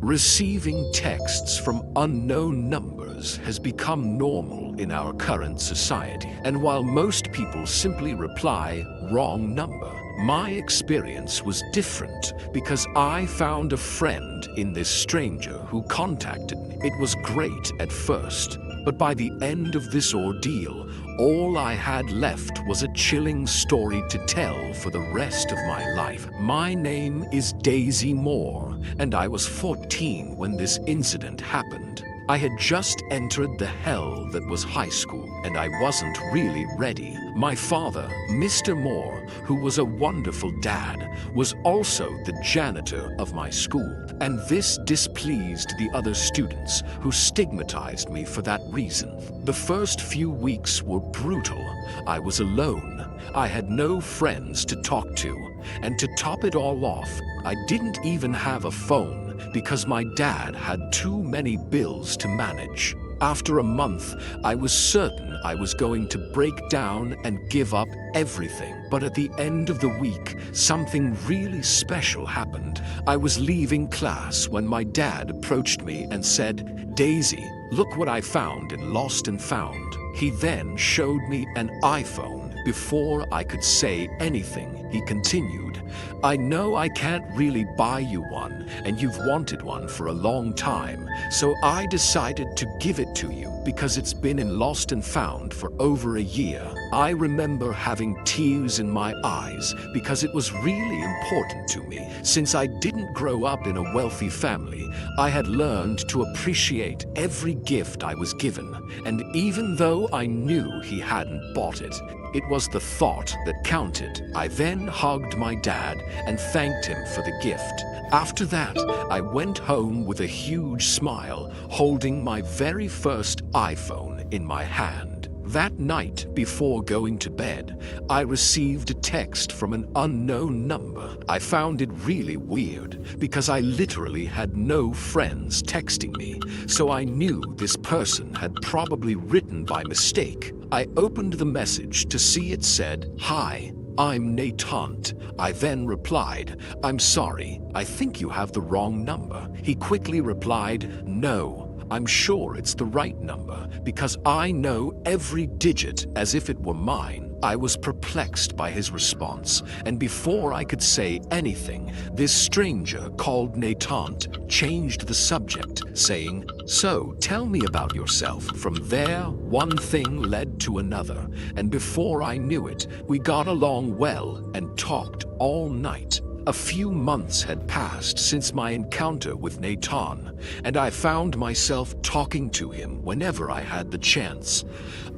Receiving texts from unknown numbers has become normal in our current society. And while most people simply reply, "wrong number," my experience was different because I found a friend in this stranger who contacted me. It was great at first, but by the end of this ordeal, all I had left was a chilling story to tell for the rest of my life. My name is Daisy Moore, and I was 14 when this incident happened. I had just entered the hell that was high school, and I wasn't really ready. My father, Mr. Moore, who was a wonderful dad, was also the janitor of my school, and this displeased the other students, who stigmatized me for that reason. The first few weeks were brutal. I was alone. I had no friends to talk to, and to top it all off, I didn't even have a phone because my dad had too many bills to manage. After a month, I was certain I was going to break down and give up everything. But at the end of the week, something really special happened. I was leaving class when my dad approached me and said, "Daisy, look what I found in Lost and Found." He then showed me an iPhone. Before I could say anything, he continued, "I know I can't really buy you one, and you've wanted one for a long time, so I decided to give it to you because it's been in Lost and Found for over a year." I remember having tears in my eyes because it was really important to me. Since I didn't grow up in a wealthy family, I had learned to appreciate every gift I was given, and even though I knew he hadn't bought it, it was the thought that counted. I then hugged my dad and thanked him for the gift. After that, I went home with a huge smile, holding my very first iPhone in my hand. That night, before going to bed, I received a text from an unknown number. I found it really weird because I literally had no friends texting me, so I knew this person had probably written by mistake. I opened the message to see it said, "Hi, I'm Nathan." I then replied, "I'm sorry, I think you have the wrong number." He quickly replied, "No, I'm sure it's the right number because I know every digit as if it were mine." I was perplexed by his response, and before I could say anything, this stranger called Nathan changed the subject, saying, "So, tell me about yourself." From there, one thing led to another, and before I knew it, we got along well and talked all night. A few months had passed since my encounter with Nathan, and I found myself talking to him whenever I had the chance.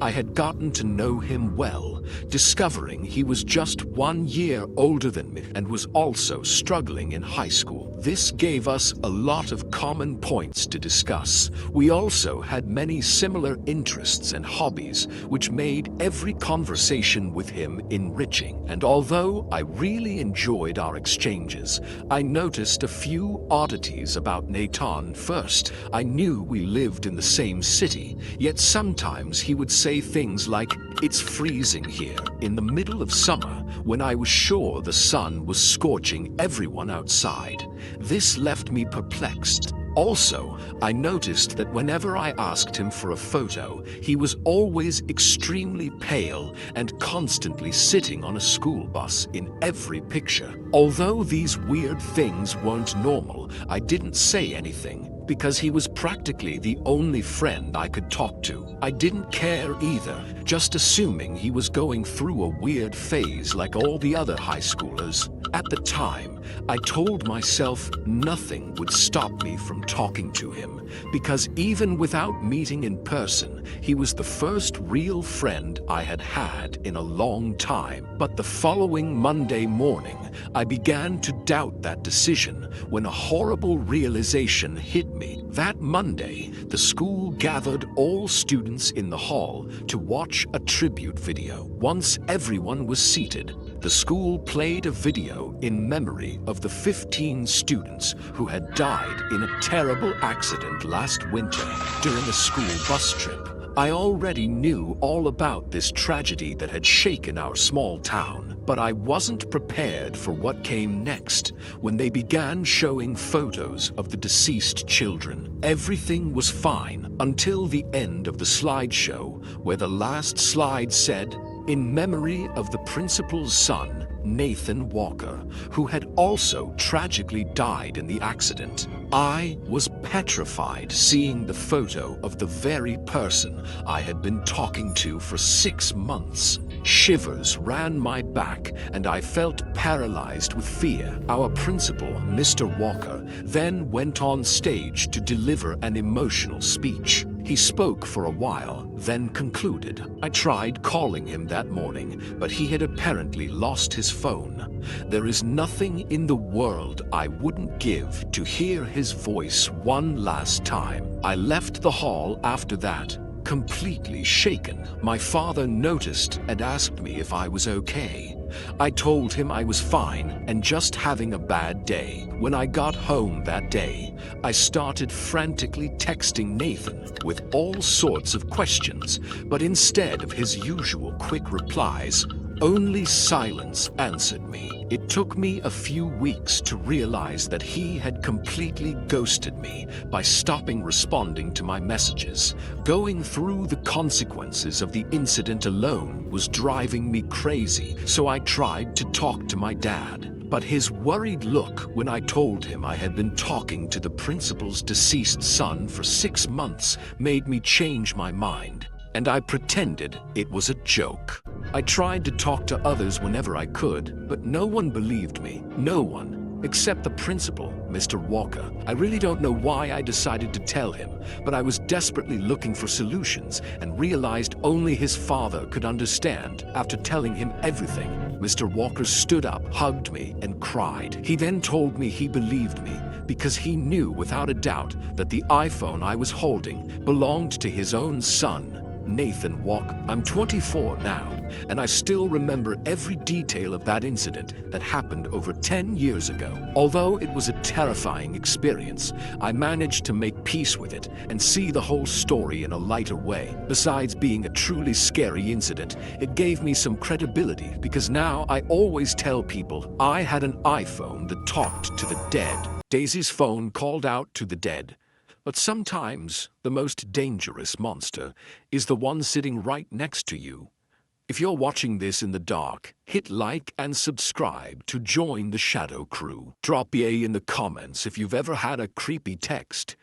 I had gotten to know him well, discovering he was just 1 year older than me and was also struggling in high school. This gave us a lot of common points to discuss. We also had many similar interests and hobbies, which made every conversation with him enriching. And although I really enjoyed our exchanges, I noticed a few oddities about Nathan. First, I knew we lived in the same city, yet sometimes he would say things like, "It's freezing here," in the middle of summer, when I was sure the sun was scorching everyone outside. This left me perplexed. Also, I noticed that whenever I asked him for a photo, he was always extremely pale and constantly sitting on a school bus in every picture. Although these weird things weren't normal, I didn't say anything because he was practically the only friend I could talk to. I didn't care either, just assuming he was going through a weird phase like all the other high schoolers. At the time, I told myself nothing would stop me from talking to him, because even without meeting in person, he was the first real friend I had had in a long time. But the following Monday morning, I began to doubt that decision when a horrible realization hit me. That Monday, the school gathered all students in the hall to watch a tribute video. Once everyone was seated, the school played a video in memory of the 15 students who had died in a terrible accident last winter during a school bus trip. I already knew all about this tragedy that had shaken our small town, But I wasn't prepared for what came next when they began showing photos of the deceased children. Everything was fine until the end of the slideshow, where the last slide said, "In memory of the principal's son, Nathan Walker, who had also tragically died in the accident." I was petrified seeing the photo of the very person I had been talking to for 6 months. Shivers ran my back and I felt paralyzed with fear. Our principal, Mr. Walker, then went on stage to deliver an emotional speech. He spoke for a while, then concluded. I tried calling him that morning, but he had apparently lost his phone. There is nothing in the world I wouldn't give to hear his voice one last time. I left the hall after that, completely shaken. My father noticed and asked me if I was okay. I told him I was fine and just having a bad day. When I got home that day, I started frantically texting Nathan with all sorts of questions, but instead of his usual quick replies, only silence answered me. It took me a few weeks to realize that he had completely ghosted me by stopping responding to my messages. Going through the consequences of the incident alone was driving me crazy, so I tried to talk to my dad. But his worried look when I told him I had been talking to the principal's deceased son for 6 months made me change my mind, and I pretended it was a joke. I tried to talk to others whenever I could, but no one believed me. No one, except the principal, Mr. Walker. I really don't know why I decided to tell him, but I was desperately looking for solutions and realized only his father could understand. After telling him everything, Mr. Walker stood up, hugged me, and cried. He then told me he believed me because he knew without a doubt that the iPhone I was holding belonged to his own son, Nathan Walker. I'm 24 now, and I still remember every detail of that incident that happened over 10 years ago. Although it was a terrifying experience, I managed to make peace with it and see the whole story in a lighter way. Besides being a truly scary incident, it gave me some credibility because now I always tell people I had an iPhone that talked to the dead. Daisy's phone called out to the dead. But sometimes the most dangerous monster is the one sitting right next to you. If you're watching this in the dark, hit like and subscribe to join the Shadow Crew. Drop a in the comments if you've ever had a creepy text.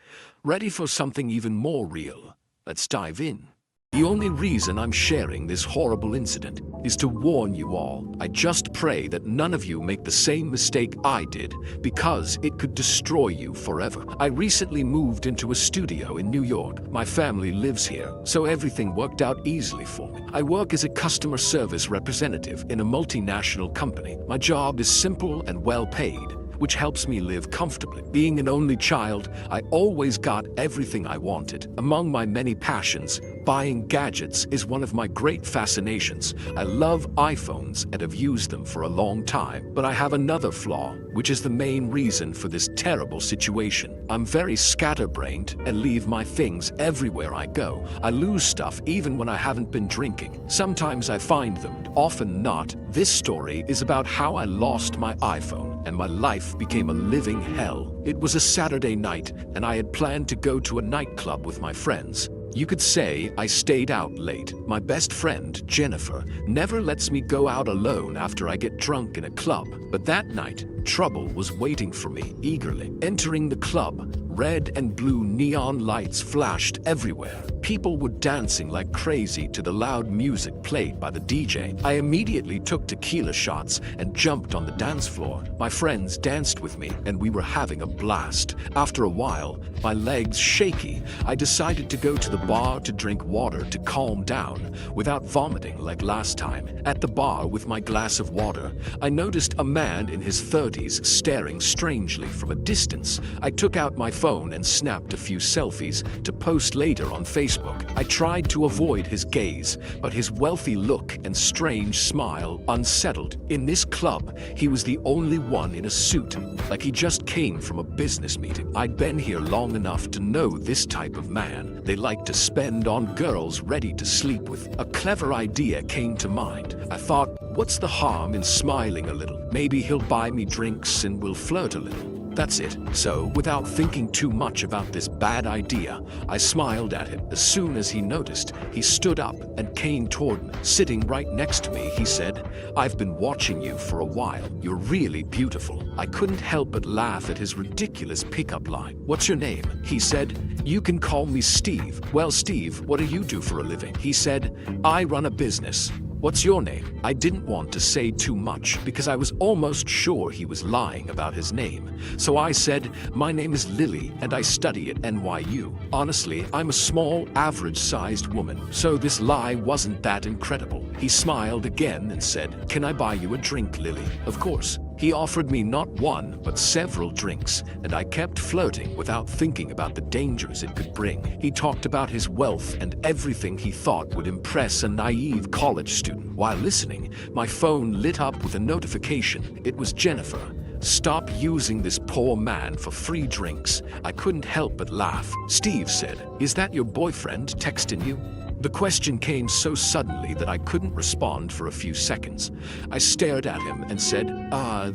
Ready for something even more real? Let's dive in. The only reason I'm sharing this horrible incident is to warn you all. I just pray that none of you make the same mistake I did, because it could destroy you forever. I recently moved into a studio in New York. My family lives here, so everything worked out easily for me. I work as a customer service representative in a multinational company. My job is simple and well paid, which helps me live comfortably. Being an only child, I always got everything I wanted. Among my many passions, buying gadgets is one of my great fascinations. I love iPhones and have used them for a long time. But I have another flaw, which is the main reason for this terrible situation. I'm very scatterbrained and leave my things everywhere I go. I lose stuff even when I haven't been drinking. Sometimes I find them, often not. This story is about how I lost my iPhone and my life became a living hell. It was a Saturday night and I had planned to go to a nightclub with my friends. You could say I stayed out late. My best friend, Jennifer, never lets me go out alone after I get drunk in a club. But that night, trouble was waiting for me eagerly. Entering the club, red and blue neon lights flashed everywhere. People were dancing like crazy to the loud music played by the DJ. I immediately took tequila shots and jumped on the dance floor. My friends danced with me and we were having a blast. After a while, my legs shaky, I decided to go to the bar to drink water to calm down without vomiting like last time. At the bar with my glass of water, I noticed a man in his 30s panties, staring strangely from a distance. I took out my phone and snapped a few selfies to post later on Facebook. I tried to avoid his gaze, but his wealthy look and strange smile unsettled. In this club, he was the only one in a suit, like he just came from a business meeting. I'd been here long enough to know this type of man. They like to spend on girls ready to sleep with. A clever idea came to mind. I thought, what's the harm in smiling a little? Maybe he'll buy me drinks and we'll flirt a little. That's it. So, without thinking too much about this bad idea, I smiled at him. As soon as he noticed, he stood up and came toward me. Sitting right next to me, he said, "I've been watching you for a while. You're really beautiful." I couldn't help but laugh at his ridiculous pickup line. "What's your name?" He said. "You can call me Steve." "Well, Steve, what do you do for a living?" He said. "I run a business." "What's your name?" I didn't want to say too much because I was almost sure he was lying about his name. So I said, "My name is Lily and I study at NYU." Honestly, I'm a small, average-sized woman, so this lie wasn't that incredible. He smiled again and said, "Can I buy you a drink, Lily?" Of course. He offered me not one, but several drinks, and I kept flirting without thinking about the dangers it could bring. He talked about his wealth and everything he thought would impress a naive college student. While listening, my phone lit up with a notification. It was Jennifer. "Stop using this poor man for free drinks." I couldn't help but laugh. Steve said, "Is that your boyfriend texting you?" The question came so suddenly that I couldn't respond for a few seconds. I stared at him and said,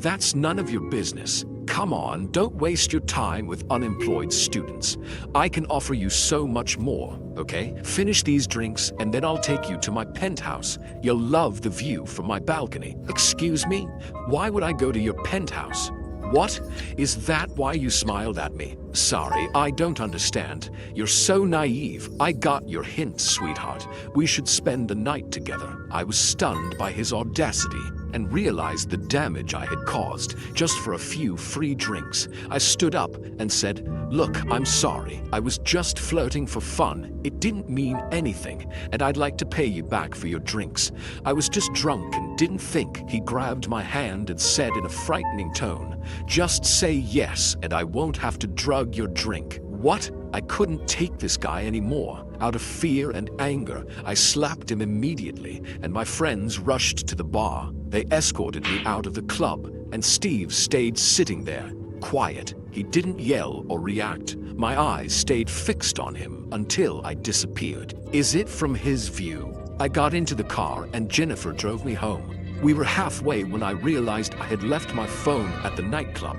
that's none of your business. Come on, don't waste your time with unemployed students. I can offer you so much more, okay? Finish these drinks and then I'll take you to my penthouse. You'll love the view from my balcony." "Excuse me? Why would I go to your penthouse?" "What? Is that why you smiled at me?" "Sorry, I don't understand. You're so naive. I got your hint, sweetheart. We should spend the night together." I was stunned by his audacity and realized the damage I had caused just for a few free drinks. I stood up and said, "Look, I'm sorry. I was just flirting for fun. It didn't mean anything, and I'd like to pay you back for your drinks. I was just drunk and didn't think." He grabbed my hand and said in a frightening tone, "Just say yes, and I won't have to drug your drink." What? I couldn't take this guy anymore. Out of fear and anger, I slapped him immediately, and my friends rushed to the bar. They escorted me out of the club, and Steve stayed sitting there, quiet. He didn't yell or react. My eyes stayed fixed on him until I disappeared. Is it from his view? I got into the car and Jennifer drove me home. We were halfway when I realized I had left my phone at the nightclub.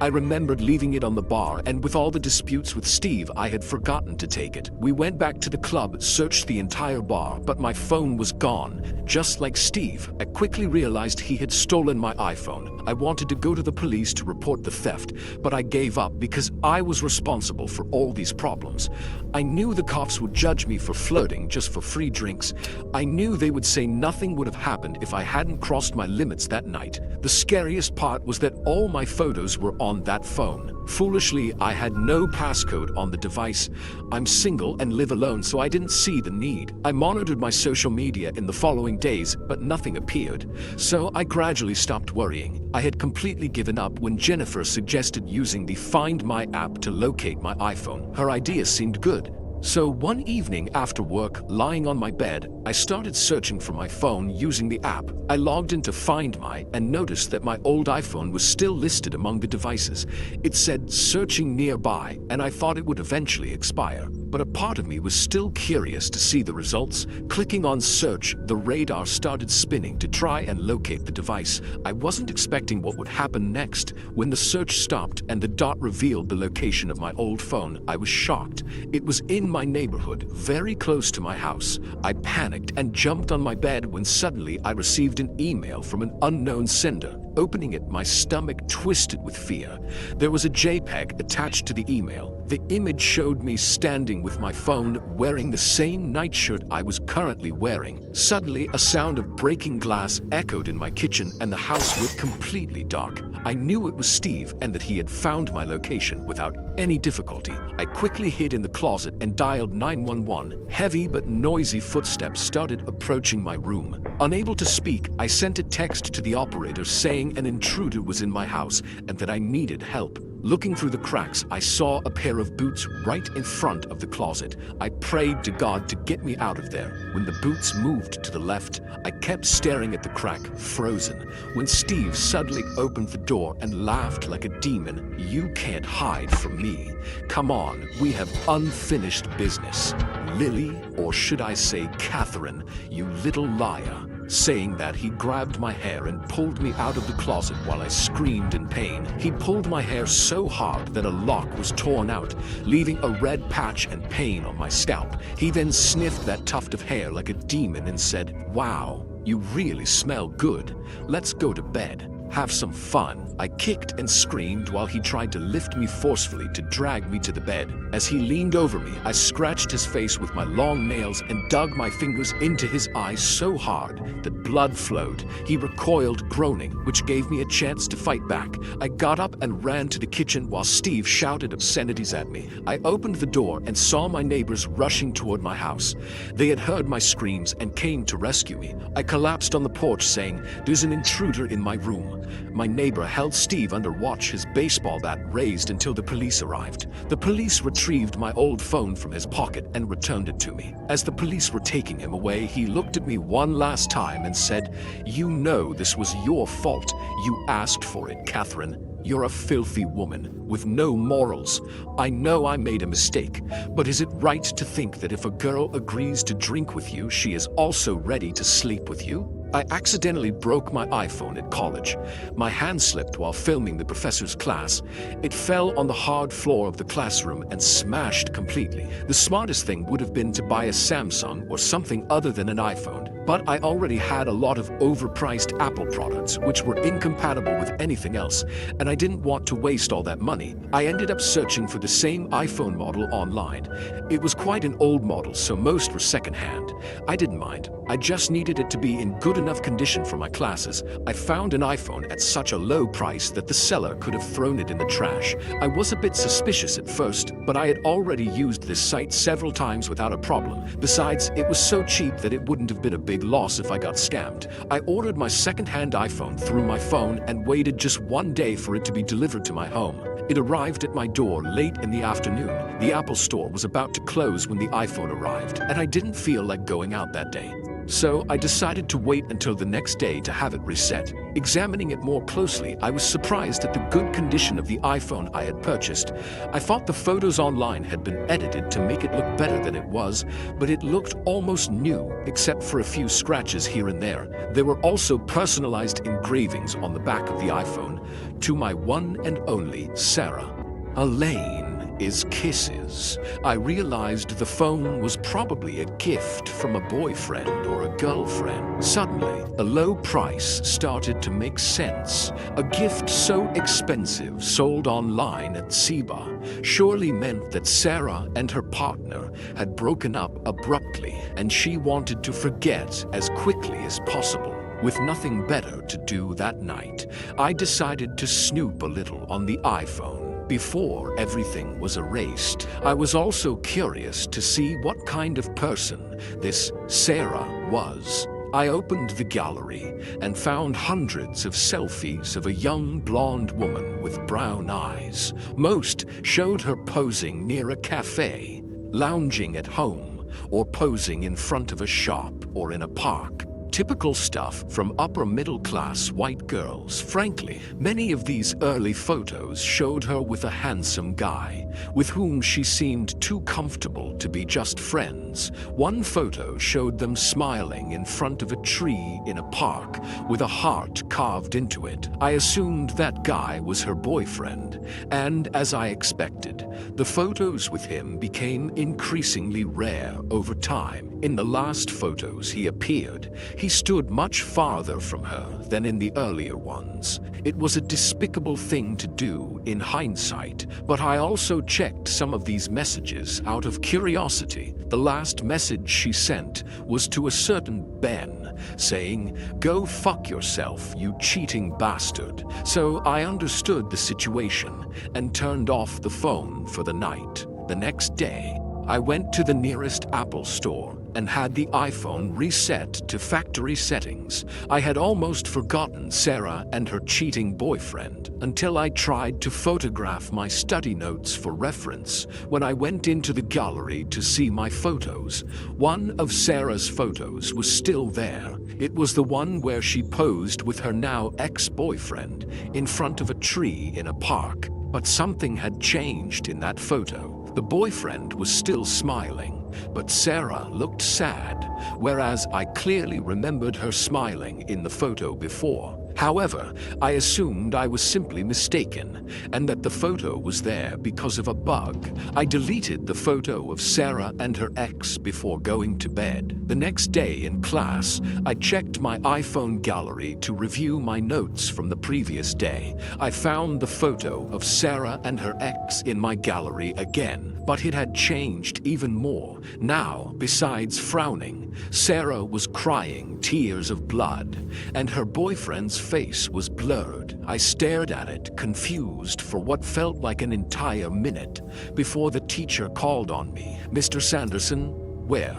I remembered leaving it on the bar, and with all the disputes with Steve, I had forgotten to take it. We went back to the club, searched the entire bar, but my phone was gone. Just like Steve, I quickly realized he had stolen my iPhone. I wanted to go to the police to report the theft, but I gave up because I was responsible for all these problems. I knew the cops would judge me for flirting just for free drinks. I knew they would say nothing would have happened if I hadn't crossed my limits that night. The scariest part was that all my photos were on that phone. Foolishly, I had no passcode on the device. I'm single and live alone, so I didn't see the need. I monitored my social media in the following days, but nothing appeared. So I gradually stopped worrying. I had completely given up when Jennifer suggested using the Find My app to locate my iPhone. Her idea seemed good. So one evening after work, lying on my bed, I started searching for my phone using the app. I logged into Find My and noticed that my old iPhone was still listed among the devices. It said searching nearby, and I thought it would eventually expire. But a part of me was still curious to see the results. Clicking on search, the radar started spinning to try and locate the device. I wasn't expecting what would happen next. When the search stopped and the dot revealed the location of my old phone, I was shocked. It was in my neighborhood, very close to my house. I panicked and jumped on my bed when suddenly I received an email from an unknown sender. Opening it, my stomach twisted with fear. There was a JPEG attached to the email. The image showed me standing with my phone, wearing the same nightshirt I was currently wearing. Suddenly, a sound of breaking glass echoed in my kitchen, and the house went completely dark. I knew it was Steve and that he had found my location without any difficulty. I quickly hid in the closet and dialed 911. Heavy but noisy footsteps started approaching my room. Unable to speak, I sent a text to the operator saying an intruder was in my house and that I needed help. Looking through the cracks, I saw a pair of boots right in front of the closet. I prayed to God to get me out of there. When the boots moved to the left, I kept staring at the crack, frozen. When Steve suddenly opened the door and laughed like a demon, "You can't hide from me. Come on, we have unfinished business. Lily, or should I say Catherine, you little liar." Saying that, he grabbed my hair and pulled me out of the closet while I screamed in pain. He pulled my hair so hard that a lock was torn out, leaving a red patch and pain on my scalp. He then sniffed that tuft of hair like a demon and said, "Wow, you really smell good. Let's go to bed. Have some fun." I kicked and screamed while he tried to lift me forcefully to drag me to the bed. As he leaned over me, I scratched his face with my long nails and dug my fingers into his eyes so hard that blood flowed. He recoiled, groaning, which gave me a chance to fight back. I got up and ran to the kitchen while Steve shouted obscenities at me. I opened the door and saw my neighbors rushing toward my house. They had heard my screams and came to rescue me. I collapsed on the porch saying, "There's an intruder in my room." My neighbor held Steve under watch, his baseball bat raised until the police arrived. The police retrieved my old phone from his pocket and returned it to me. As the police were taking him away, he looked at me one last time and said, "You know this was your fault. You asked for it, Catherine. You're a filthy woman with no morals. I know I made a mistake, but is it right to think that if a girl agrees to drink with you, she is also ready to sleep with you?" I accidentally broke my iPhone at college. My hand slipped while filming the professor's class. It fell on the hard floor of the classroom and smashed completely. The smartest thing would have been to buy a Samsung or something other than an iPhone, but I already had a lot of overpriced Apple products which were incompatible with anything else, and I didn't want to waste all that money. I ended up searching for the same iPhone model online. It was quite an old model, so most were secondhand. I didn't mind. I just needed it to be in good enough condition for my classes. I found an iPhone at such a low price that the seller could have thrown it in the trash. I was a bit suspicious at first, but I had already used this site several times without a problem. Besides, it was so cheap that it wouldn't have been a big loss if I got scammed. I ordered my second-hand iPhone through my phone and waited just one day for it to be delivered to my home. It arrived at my door late in the afternoon. The Apple store was about to close when the iPhone arrived, and I didn't feel like going out that day. So I decided to wait until the next day to have it reset. Examining it more closely, I was surprised at the good condition of the iPhone I had purchased. I thought the photos online had been edited to make it look better than it was, but it looked almost new, except for a few scratches here and there. There were also personalized engravings on the back of the iPhone. To my one and only Sarah. Elaine is kisses. I realized the phone was probably a gift from a boyfriend or a girlfriend. Suddenly, a low price started to make sense. A gift so expensive sold online at Seba surely meant that Sarah and her partner had broken up abruptly, and she wanted to forget as quickly as possible. With nothing better to do that night, I decided to snoop a little on the iPhone. Before everything was erased, I was also curious to see what kind of person this Sarah was. I opened the gallery and found hundreds of selfies of a young blonde woman with brown eyes. Most showed her posing near a cafe, lounging at home, or posing in front of a shop or in a park. Typical stuff from upper-middle-class white girls. Frankly, many of these early photos showed her with a handsome guy, with whom she seemed too comfortable to be just friends. One photo showed them smiling in front of a tree in a park, with a heart carved into it. I assumed that guy was her boyfriend, and as I expected, the photos with him became increasingly rare over time. In the last photos he appeared, he stood much farther from her than in the earlier ones. It was a despicable thing to do in hindsight, but I also checked some of these messages out of curiosity. The last message she sent was to a certain Ben, saying, "Go fuck yourself, you cheating bastard." So I understood the situation and turned off the phone for the night. The next day, I went to the nearest Apple store and had the iPhone reset to factory settings. I had almost forgotten Sarah and her cheating boyfriend until I tried to photograph my study notes for reference. When I went into the gallery to see my photos, one of Sarah's photos was still there. It was the one where she posed with her now ex-boyfriend in front of a tree in a park. But something had changed in that photo. The boyfriend was still smiling, but Sarah looked sad, whereas I clearly remembered her smiling in the photo before. However, I assumed I was simply mistaken, and that the photo was there because of a bug. I deleted the photo of Sarah and her ex before going to bed. The next day in class, I checked my iPhone gallery to review my notes from the previous day. I found the photo of Sarah and her ex in my gallery again, but it had changed even more. Now, besides frowning, Sarah was crying tears of blood, and her boyfriend's face was blurred. I stared at it, confused for what felt like an entire minute, before the teacher called on me. "Mr. Sanderson, where?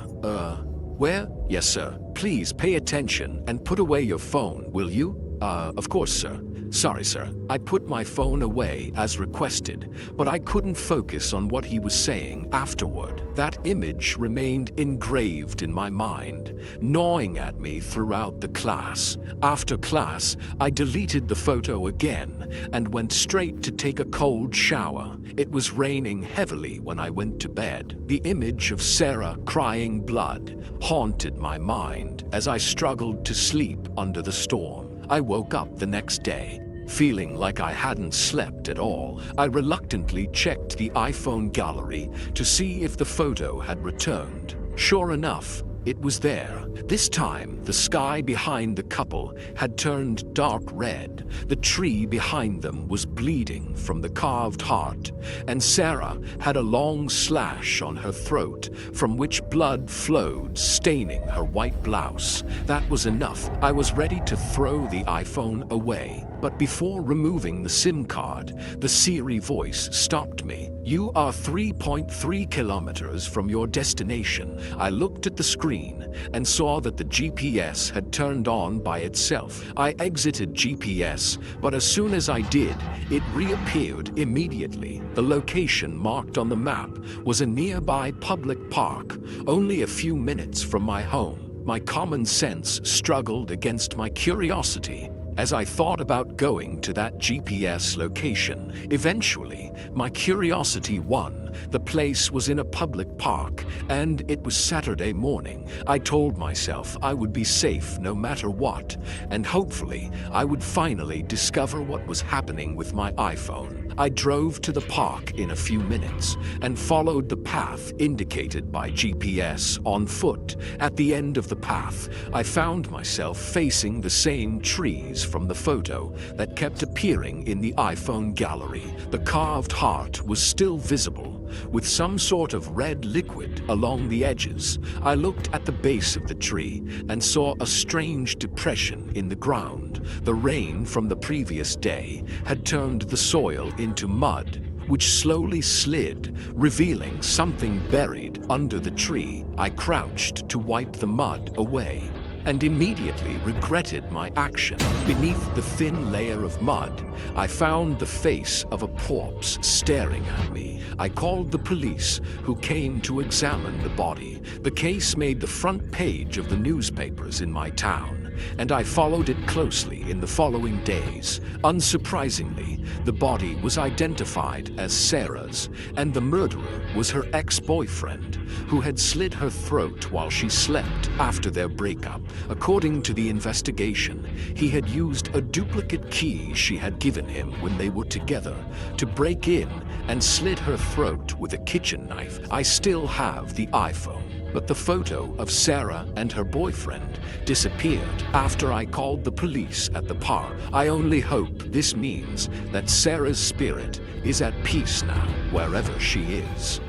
Yes, sir. Please pay attention and put away your phone, will you?" Of course, sir." "Sorry, sir." I put my phone away as requested, but I couldn't focus on what he was saying afterward. That image remained engraved in my mind, gnawing at me throughout the class. After class, I deleted the photo again and went straight to take a cold shower. It was raining heavily when I went to bed. The image of Sarah crying blood haunted my mind as I struggled to sleep under the storm. I woke up the next day, feeling like I hadn't slept at all. I reluctantly checked the iPhone gallery to see if the photo had returned. Sure enough, it was there. This time, the sky behind the couple had turned dark red. The tree behind them was bleeding from the carved heart, and Sarah had a long slash on her throat from which blood flowed, staining her white blouse. That was enough. I was ready to throw the iPhone away. But before removing the SIM card, the Siri voice stopped me. "You are 3.3 kilometers from your destination." I looked at the screen and saw that the GPS had turned on by itself. I exited GPS, but as soon as I did, it reappeared immediately. The location marked on the map was a nearby public park, only a few minutes from my home. My common sense struggled against my curiosity as I thought about going to that GPS location. Eventually, my curiosity won. The place was in a public park, and it was Saturday morning. I told myself I would be safe no matter what, and hopefully I would finally discover what was happening with my iPhone. I drove to the park in a few minutes and followed the path indicated by GPS on foot. At the end of the path, I found myself facing the same trees from the photo that kept appearing in the iPhone gallery. The carved heart was still visible, with some sort of red liquid along the edges. I looked at the base of the tree and saw a strange depression in the ground. The rain from the previous day had turned the soil into mud, which slowly slid, revealing something buried under the tree. I crouched to wipe the mud away, and immediately regretted my action. Beneath the thin layer of mud, I found the face of a corpse staring at me. I called the police, who came to examine the body. The case made the front page of the newspapers in my town, and I followed it closely in the following days. Unsurprisingly, the body was identified as Sarah's, and the murderer was her ex-boyfriend, who had slit her throat while she slept after their breakup. According to the investigation, he had used a duplicate key she had given him when they were together to break in and slit her throat with a kitchen knife. I still have the iPhone, but the photo of Sarah and her boyfriend disappeared after I called the police at the park. I only hope this means that Sarah's spirit is at peace now, wherever she is.